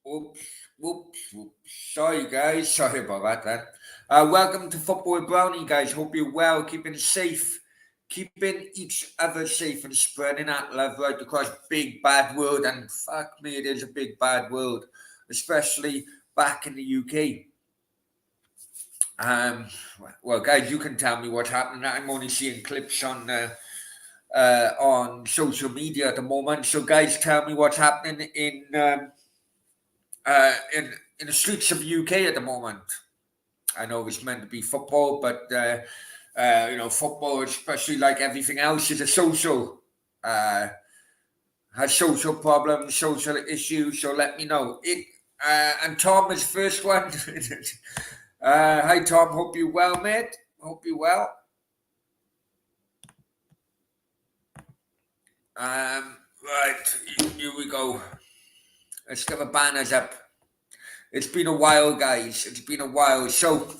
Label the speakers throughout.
Speaker 1: Oops, whoops, whoops. Sorry, guys. Sorry about that. Welcome to Football Brownie, guys. Hope you're well, keeping safe, keeping each other safe, and spreading that love right across big bad world. And fuck me, it is a big bad world, especially back in the UK. Um, well, guys, you can tell me what's happening. I'm only seeing clips on social media at the moment. So, guys, tell me what's happening uh, in in the streets of the UK at the moment. I know it's meant to be football, but football, especially like everything else, is a social has social problems, social issues. So let me know. And Tom is first one. Hi Tom, hope you well, mate. Hope you well. Right, here we go. Let's get the banners up. It's been a while, guys. It's been a while. So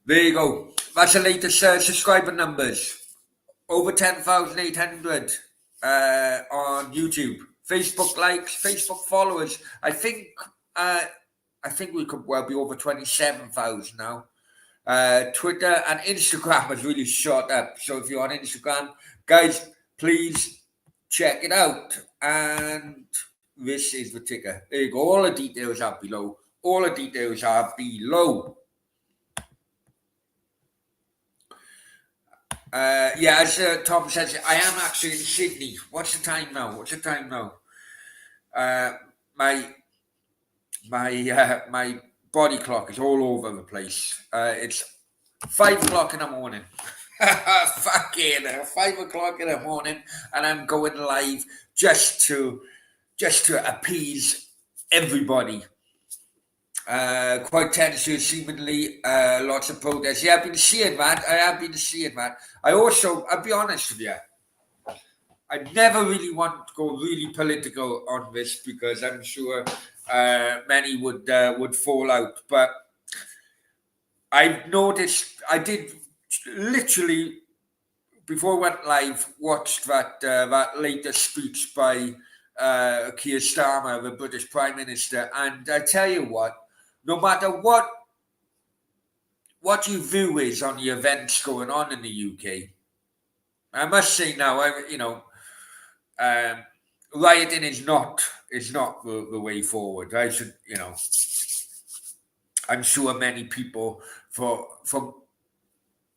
Speaker 1: there you go. That's the latest subscriber numbers. Over 10,800 on YouTube. Facebook likes, Facebook followers. I think we could well be over 27,000 now. Twitter and Instagram has really shot up. So if you're on Instagram, guys, please check it out. And this is the ticker. There you go. All the details are below. All the details are below. As Tom says, I am actually in Sydney. What's the time now? My body clock is all over the place. It's 5 o'clock in the morning. Fucking 5 o'clock in the morning, and I'm going live just to appease everybody. Quite tense, seemingly lots of protests. Yeah, I've been seeing that. I'll be honest with you, I never really want to go really political on this because I'm sure many would fall out. But I've noticed, I did literally, before I went live, watched that latest speech by Keir Starmer, the British Prime Minister, and I tell you what, no matter what your view is on the events going on in the UK, I must say now, rioting is not the way forward. I'm sure many people from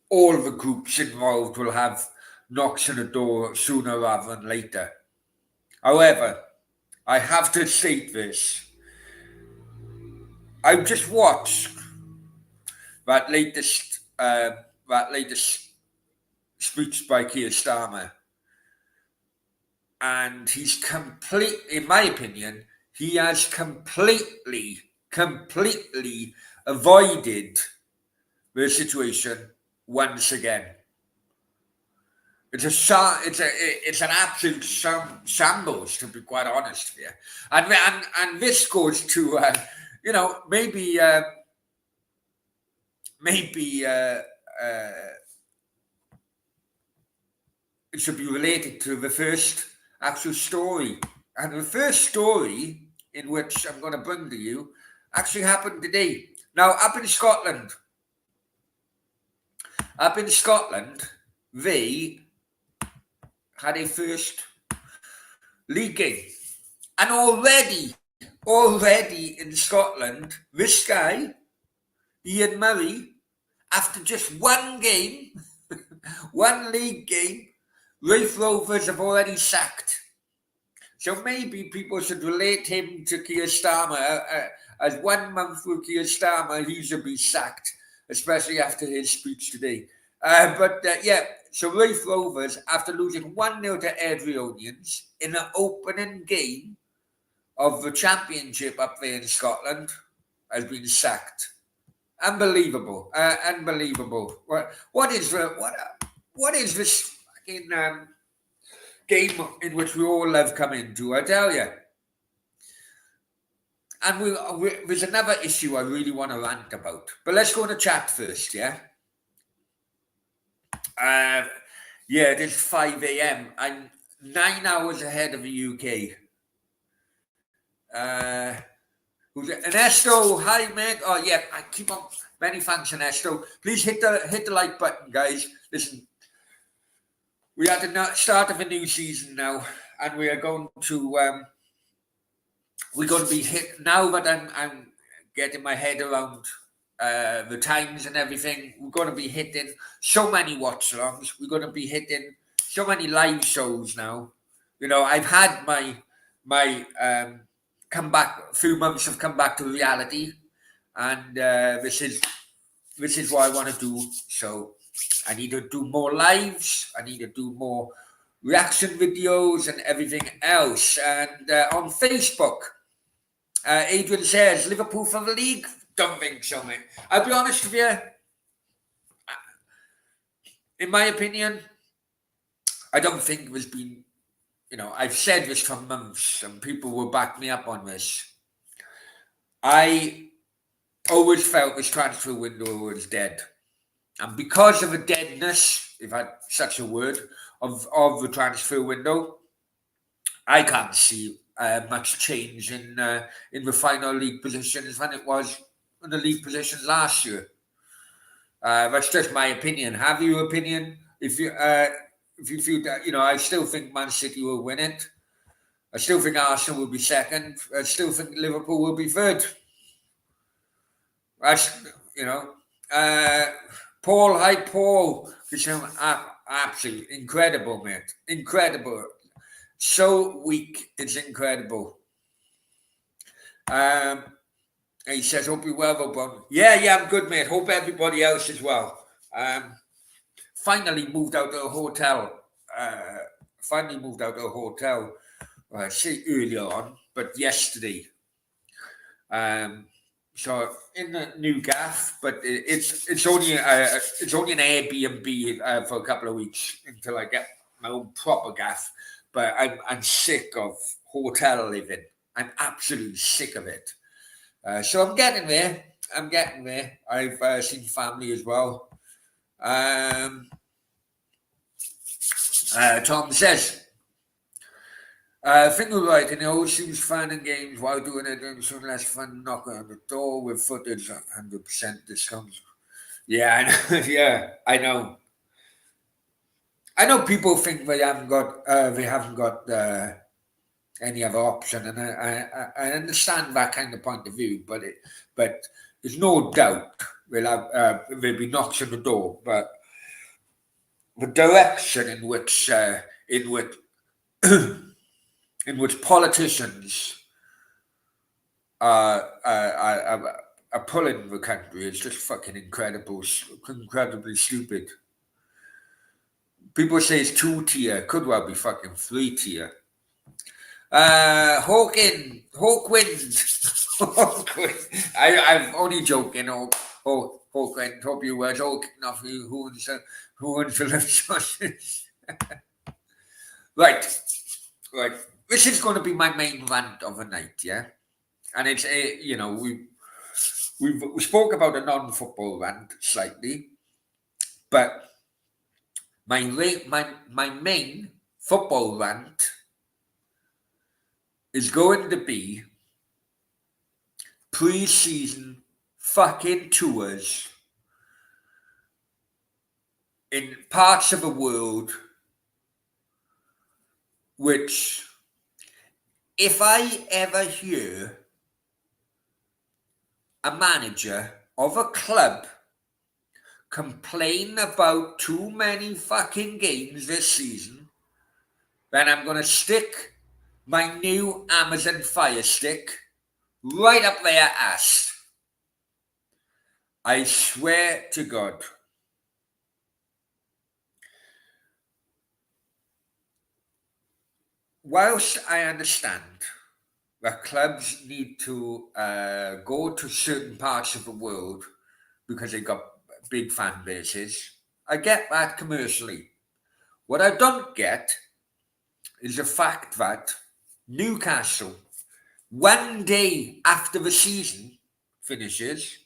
Speaker 1: all the groups involved will have knocks on the door sooner rather than later. However, I have to state this. I've just watched that latest speech by Keir Starmer, and he's in my opinion, he has completely avoided the situation once again. It's an absolute shambles, to be quite honest with you. And this goes to maybe it should be related to the first actual story. And the first story in which I'm going to bring to you actually happened today. Now, up in Scotland, they had a first league game. And already in Scotland, this guy, Ian Murray, after just one game, one league game, Raith Rovers have already sacked. So maybe people should relate him to Keir Starmer. As 1 month with Keir Starmer, he should be sacked, especially after his speech today. So Raith Rovers, after losing 1-0 to Airdrieonians in the opening game of the championship up there in Scotland, has been sacked. Unbelievable. Unbelievable. What is this fucking game in which we all have come into, I tell you. And there's another issue I really want to rant about. But let's go on the chat first, yeah? It is 5 a.m. I'm 9 hours ahead of the UK. Who's it? Ernesto, hi mate. Oh yeah, I keep on. Many thanks, Ernesto. Please hit the like button, guys. Listen, we are at the start of a new season now, and we are going to we're going to be hit now that I'm getting my head around the times and everything. We're going to be hitting so many watch-alongs. We're going to be hitting so many live shows now. You know, I've had my comeback. A few months have come back to reality, and this is what I want to do. So I need to do more lives. I need to do more reaction videos and everything else. And on Facebook, Adrian says, Liverpool for the league? Don't think so, mate. I'll be honest with you. In my opinion, I don't think there's been, I've said this for months and people will back me up on this. I always felt this transfer window was dead. And because of the deadness, if I had such a word, of the transfer window, I can't see much change in the final league positions than it was in the league positions last year. That's just my opinion. Have your opinion? If you feel that, I still think Man City will win it. I still think Arsenal will be second. I still think Liverpool will be third. That's, Paul, hi Paul. Absolutely incredible, mate. Incredible. So weak, it's incredible. He says, hope you're well, Robon. Yeah, I'm good, mate. Hope everybody else is well. Finally moved out of a hotel. I say earlier on, but yesterday. So in the new gaff, but it's only an Airbnb for a couple of weeks until I get my own proper gaff. But I'm sick of hotel living. I'm absolutely sick of it. So I'm getting there. I've seen family as well. Tom says, think right, and he always seems fun in games while doing it, and some less fun knocking on the door with footage 100% discounts. Yeah, I know. Yeah, I know. I know people think they haven't got any other option, and I understand that kind of point of view, but there's no doubt there'll be knocks on the door, but the direction in which in which politicians are pulling the country is just fucking incredibly stupid. People say it's 2-tier, could well be fucking 3-tier. Hawkwind. I'm only joking. Hawkwind, hope you were joking off you who owns the left sausage. Right. This is going to be my main rant of the night, yeah? And it's, we spoke about a non-football rant slightly, but my main football rant is going to be pre-season fucking tours in parts of the world which, if I ever hear a manager of a club complain about too many fucking games this season, then I'm going to stick my new Amazon Fire Stick right up their ass. I swear to God. Whilst I understand that clubs need to go to certain parts of the world because they got big fan bases, I get that commercially. What I don't get is the fact that Newcastle, one day after the season finishes,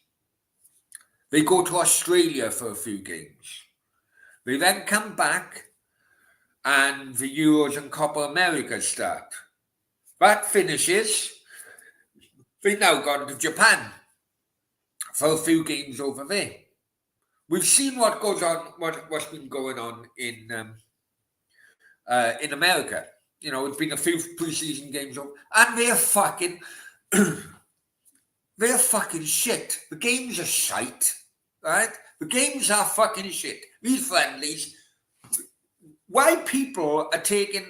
Speaker 1: they go to Australia for a few games. They then come back and the Euros and Copa America start. That finishes. They've now gone to Japan for a few games over there. We've seen what goes on, what's been going on in America. You know, it's been a few preseason games over, and they're fucking shit. The games are shite, right? The games are fucking shit. These friendlies, why people are taking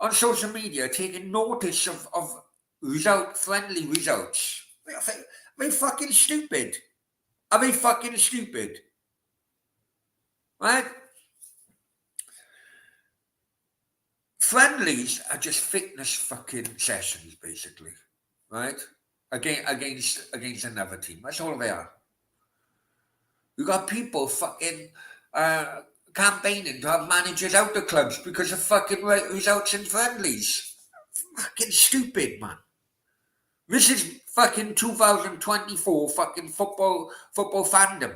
Speaker 1: on social media, taking notice of friendly results. Are they fucking stupid? Are they fucking stupid? Right? Friendlies are just fitness fucking sessions, basically. Right? Against another team. That's all they are. You got people fucking campaigning to have managers out of clubs because of fucking results in friendlies. Fucking stupid, man. This is fucking 2024 fucking football fandom.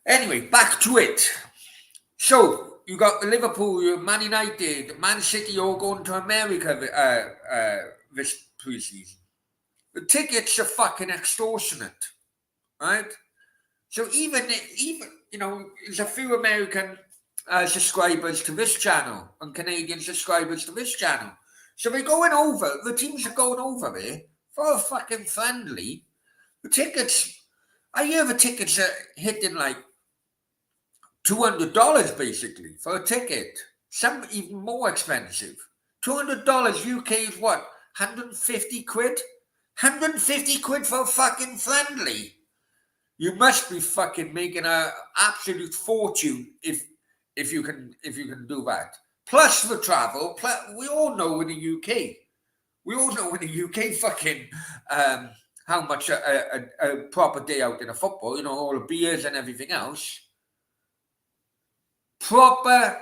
Speaker 1: Anyway, back to it. So you got Liverpool, Man United, Man City all going to America this preseason. The tickets are fucking extortionate, right? So even you know, there's a few American subscribers to this channel and Canadian subscribers to this channel. So they're going over. The teams are going over there for a fucking friendly. The tickets, I hear the tickets are hitting like $200 basically for a ticket. Some even more expensive. $200 UK is what? 150 quid? 150 quid for a fucking friendly. You must be fucking making an absolute fortune if you can do that. Plus the travel. Plus, we all know in the UK. We all know in the UK fucking how much a proper day out in a football. You know, all the beers and everything else. Proper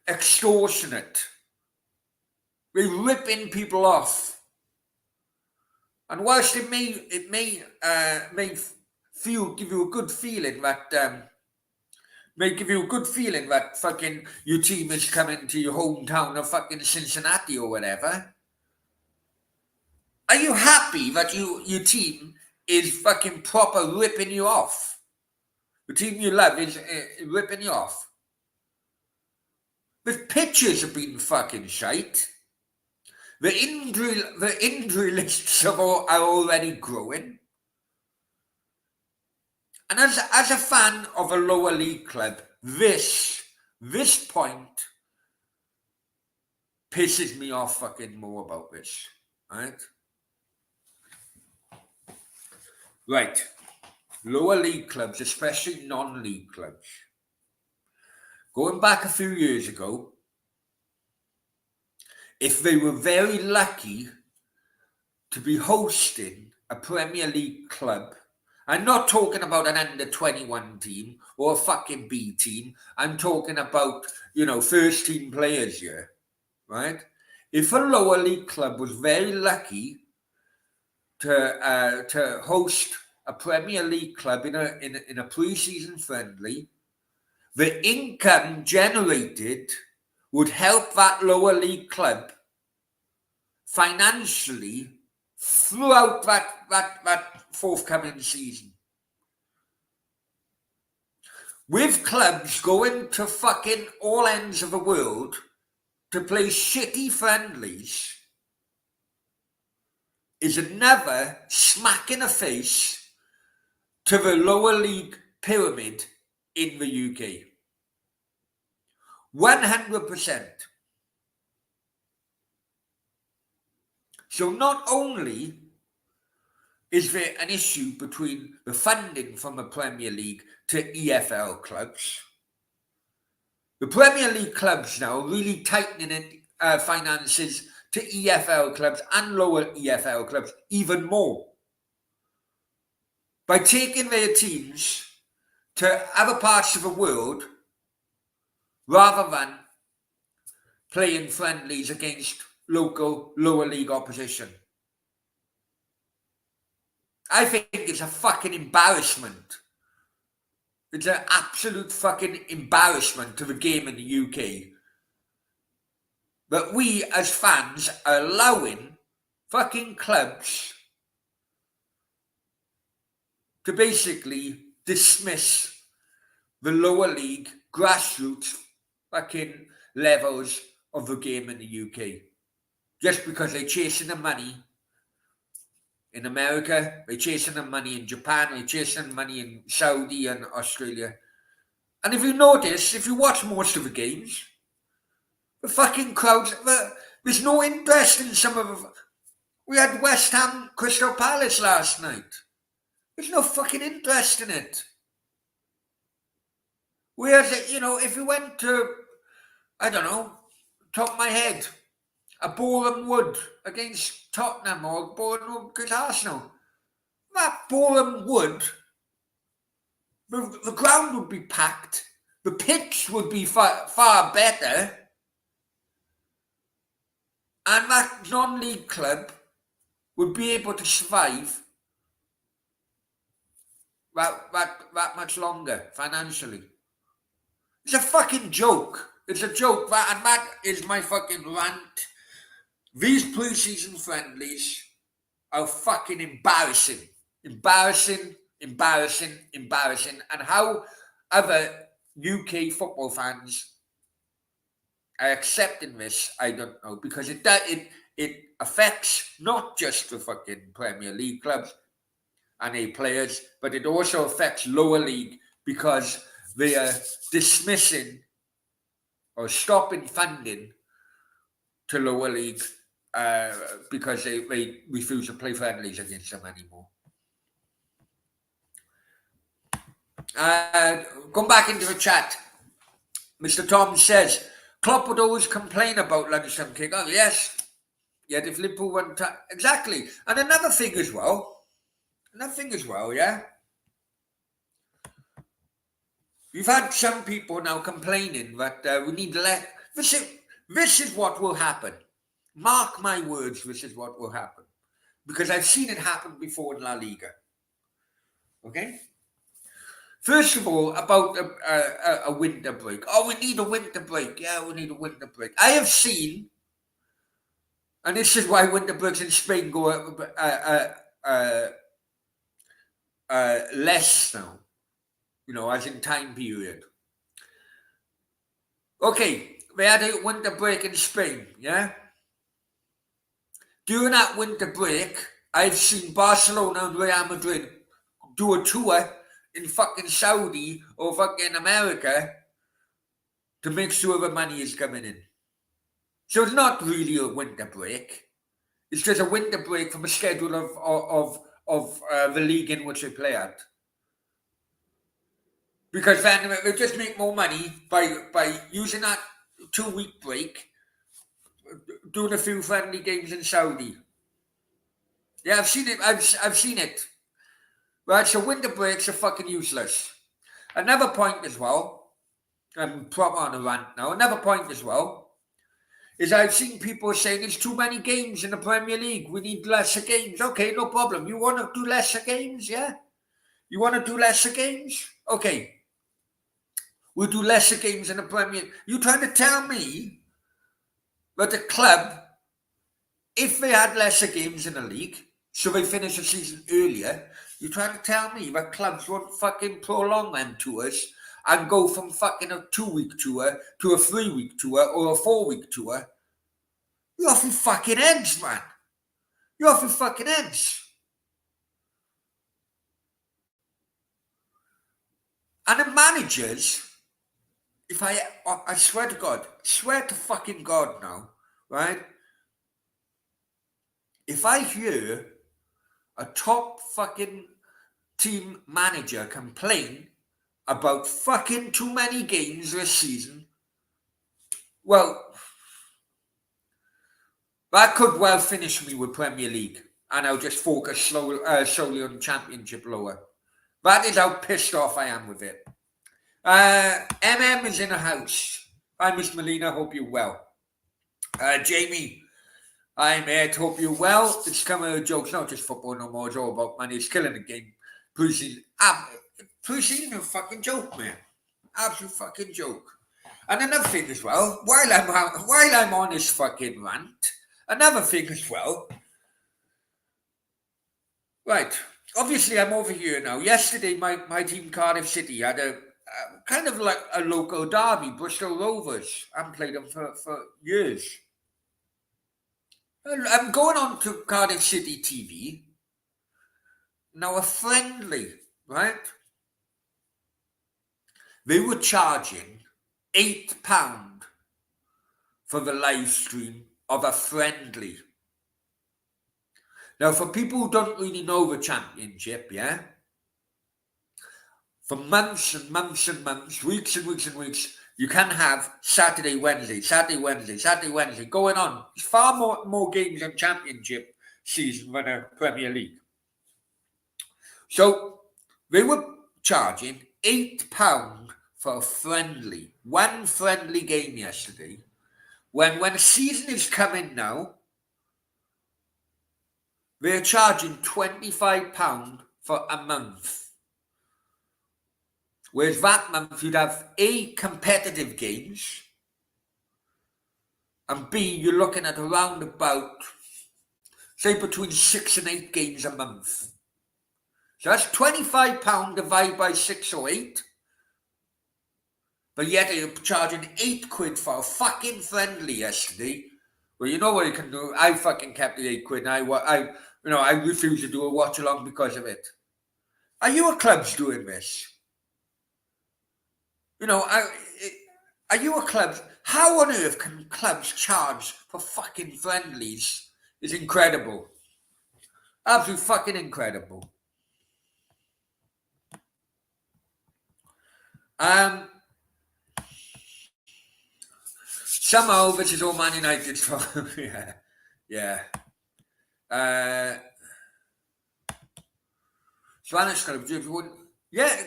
Speaker 1: extortionate. They're ripping people off. And whilst it may give you a good feeling that fucking your team is coming to your hometown of fucking Cincinnati or whatever. Are you happy that your team is fucking proper ripping you off? The team you love is ripping you off. The pitches have been fucking shite. The injury lists are already growing. And as a fan of a lower league club, this point pisses me off fucking more about this, right? Right. Lower league clubs, especially non-league clubs. Going back a few years ago, if they were very lucky to be hosting a Premier League club, I'm not talking about an under-21 team or a fucking B team. I'm talking about, you know, first team players here, right? If a lower league club was very lucky to host a Premier League club in a pre-season friendly, the income generated would help that lower league club financially throughout that forthcoming season. With clubs going to fucking all ends of the world to play shitty friendlies is another smack in the face to the lower league pyramid in the UK. 100%. So not only is there an issue between the funding from the Premier League to EFL clubs, the Premier League clubs now really tightening finances to EFL clubs and lower EFL clubs even more by taking their teams to other parts of the world rather than playing friendlies against local lower league opposition. I think it's a fucking embarrassment. It's an absolute fucking embarrassment to the game in the UK that we as fans are allowing fucking clubs to basically dismiss the lower league, grassroots fucking levels of the game in the UK. Just because they're chasing the money in America, they're chasing the money in Japan, they're chasing the money in Saudi and Australia. And if you notice, if you watch most of the games, the fucking crowds, there's no interest in some of them. We had West Ham Crystal Palace last night. There's no fucking interest in it. Whereas, if you went to, I don't know, top of my head, a Boreham Wood against Tottenham or Boreham Wood against Arsenal, that Boreham Wood, the ground would be packed, the pitch would be far better, and that non-league club would be able to survive that much longer financially. It's a fucking joke. It's a joke. And that is my fucking rant. These pre-season friendlies are fucking embarrassing. Embarrassing. And how other UK football fans are accepting this, I don't know. Because it affects not just the fucking Premier League clubs and A players, but it also affects lower league because they are dismissing or stopping funding to lower league because they refuse to play friendlies against them anymore. Going back into the chat, Mr. Tom says, Klopp would always complain about lunchtime kick. Oh, yes. Yet if Liverpool went... Exactly. And another thing as well, yeah? We've had some people now complaining that we need less... This is what will happen. Mark my words, this is what will happen. Because I've seen it happen before in La Liga. Okay? First of all, about a winter break. Oh, we need a winter break. Yeah, we need a winter break. I have seen, and this is why winter breaks in Spain go less now, as in time period. Okay, they had a winter break in Spain, yeah? During that winter break, I've seen Barcelona and Real Madrid do a tour in fucking Saudi or fucking America to make sure the money is coming in. So it's not really a winter break. It's just a winter break from a schedule of the league in which they play at. Because then they just make more money by using that 2-week break, doing a few friendly games in Saudi. Yeah, I've seen it. I've seen it. Right, so winter breaks are fucking useless. Another point as well, I'm proper on a rant now, another point as well, is I've seen people saying it's too many games in the Premier League, we need lesser games. Okay, no problem. You want to do lesser games, yeah? You want to do lesser games? Okay. We'll do lesser games in the Premier League. You trying to tell me that the club, if they had lesser games in the league, so they finish the season earlier, you're trying to tell me that clubs won't fucking prolong them tours and go from fucking a 2-week tour to a 3-week tour or a 4-week tour? You're off your fucking heads, man. You're off your fucking heads. And the managers, if I swear to God, swear to fucking God now, right? If I hear a top fucking team manager complain about fucking too many games this season, well, that could well finish me with Premier League, and I'll just focus solely on Championship lower. That is how pissed off I am with it. MM is in the house. Hi, Miss Melina. Hope you're well. Jamie, hi, mate. Hope you're well. It's coming with jokes, not just football no more. It's all about money. It's killing the game. Pre-season a fucking joke, man. Absolute fucking joke. And another thing as well, while I'm on this fucking rant, another thing as well, Right. Obviously, I'm over here now. Yesterday, my team, Cardiff City, had a kind of like a local derby, Bristol Rovers. I haven't played them for years. I'm going on to Cardiff City TV. Now, a friendly, right? They were charging £8 for the live stream of a friendly. Now, for people who don't really know the championship, yeah, for months and months and months, weeks and weeks and weeks, you can have Saturday, Wednesday, Saturday, Wednesday, Saturday, Wednesday going on. It's far more games than championship season than a Premier League. So they were charging £8 for a friendly, one friendly game yesterday. When the season is coming now, they're charging £25 for a month. Whereas that month you'd have A, competitive games, and B, you're looking at around about, say, between 6 and 8 games a month. So that's £25 divided by 6 or 8. But yet you're charging £8 for a fucking friendly yesterday. Well, you know what you can do? I fucking kept the £8. I refuse to do a watch along because of it. Are you clubs doing this? Are you a club? How on earth can clubs charge for fucking friendlies? It's incredible. Absolutely fucking incredible. Somehow this is all Man United's fault. Yeah. Spanish clubs, yeah,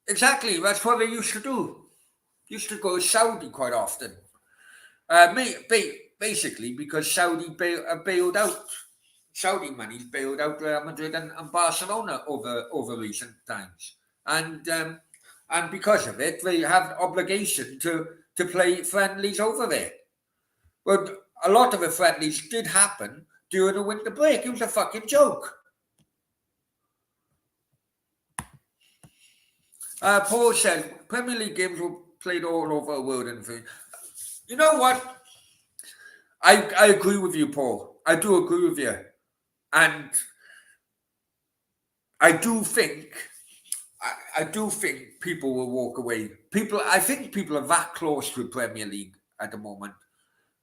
Speaker 1: exactly. That's what they used to do. Used to go to Saudi quite often. Basically because Saudi bailed out. Saudi money's bailed out Real Madrid and Barcelona over recent times, and because of it, they have obligation to play friendlies over there. But a lot of the friendlies did happen during the winter break. It was a fucking joke. Paul says Premier League games were played all over the world, and you know what? I agree with you, Paul. I do agree with you, and I do think people will walk away. I think people are that close to the Premier League at the moment,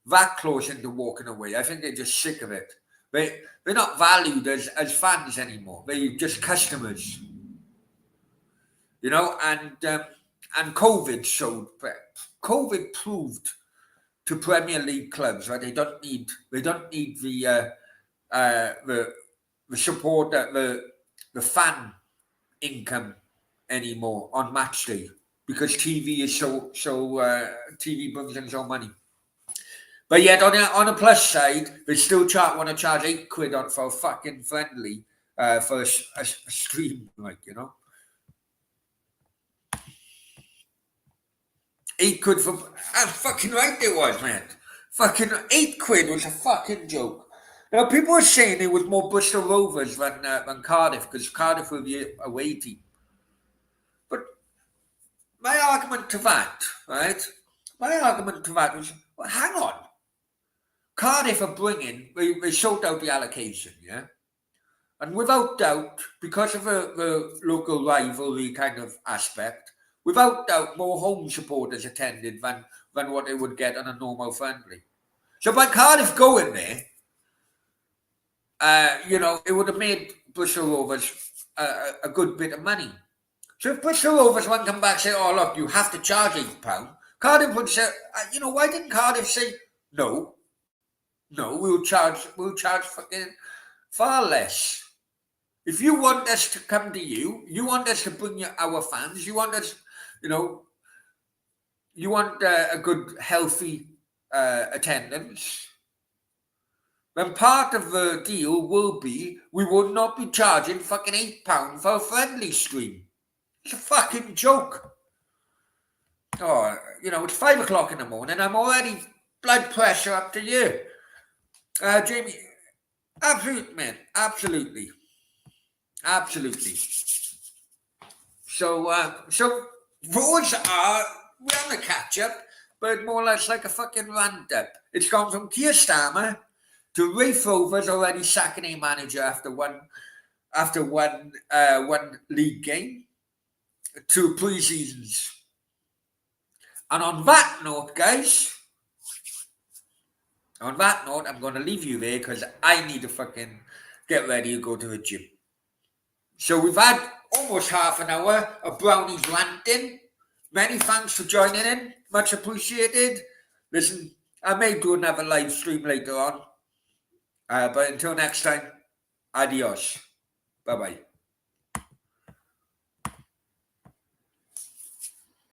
Speaker 1: that close into walking away. I think they're just sick of it. They're not valued as fans anymore. They're just customers. You know, and COVID proved to Premier League clubs that they don't need the support, the fan income anymore on match day, because TV is so TV brings in so money. But yet on a plus side, they still want to charge £8 for a fucking friendly for a stream, like, you know. £8 for I'm fucking right it was, man. Fucking £8 was a fucking joke. Now people were saying it was more Bristol Rovers than Cardiff, because Cardiff were the away team. But my argument to that, right? My argument to that was, well, hang on. Cardiff are bringing, they sold out the allocation, yeah? And without doubt, because of the local rivalry kind of aspect, without doubt, more home supporters attended than what they would get on a normal friendly. So by Cardiff going there, it would have made Bristol Rovers a good bit of money. So if Bristol Rovers want to come back and say, oh, look, you have to charge £8, Cardiff would say, why didn't Cardiff say, no, we'll charge fucking far less. If you want us to come to you want us to bring you our fans, you want us, you want a good, healthy attendance, then part of the deal will be we will not be charging fucking £8 for a friendly stream. It's a fucking joke. Oh, it's 5 o'clock in the morning. I'm already blood pressure up to you. Jamie, absolutely, man. Absolutely. Absolutely. So, those are, we're on a catch up, but more or less like a fucking roundup. It's gone from Keir Starmer to Rafe Rovers already sacking a manager after one league game to pre-seasons. And on that note, guys, I'm going to leave you there because I need to fucking get ready to go to the gym. So we've had almost half an hour of Brownie's ranting. Many thanks for joining in. Much appreciated. Listen, I may do another live stream later on. But until next time, adios. Bye-bye.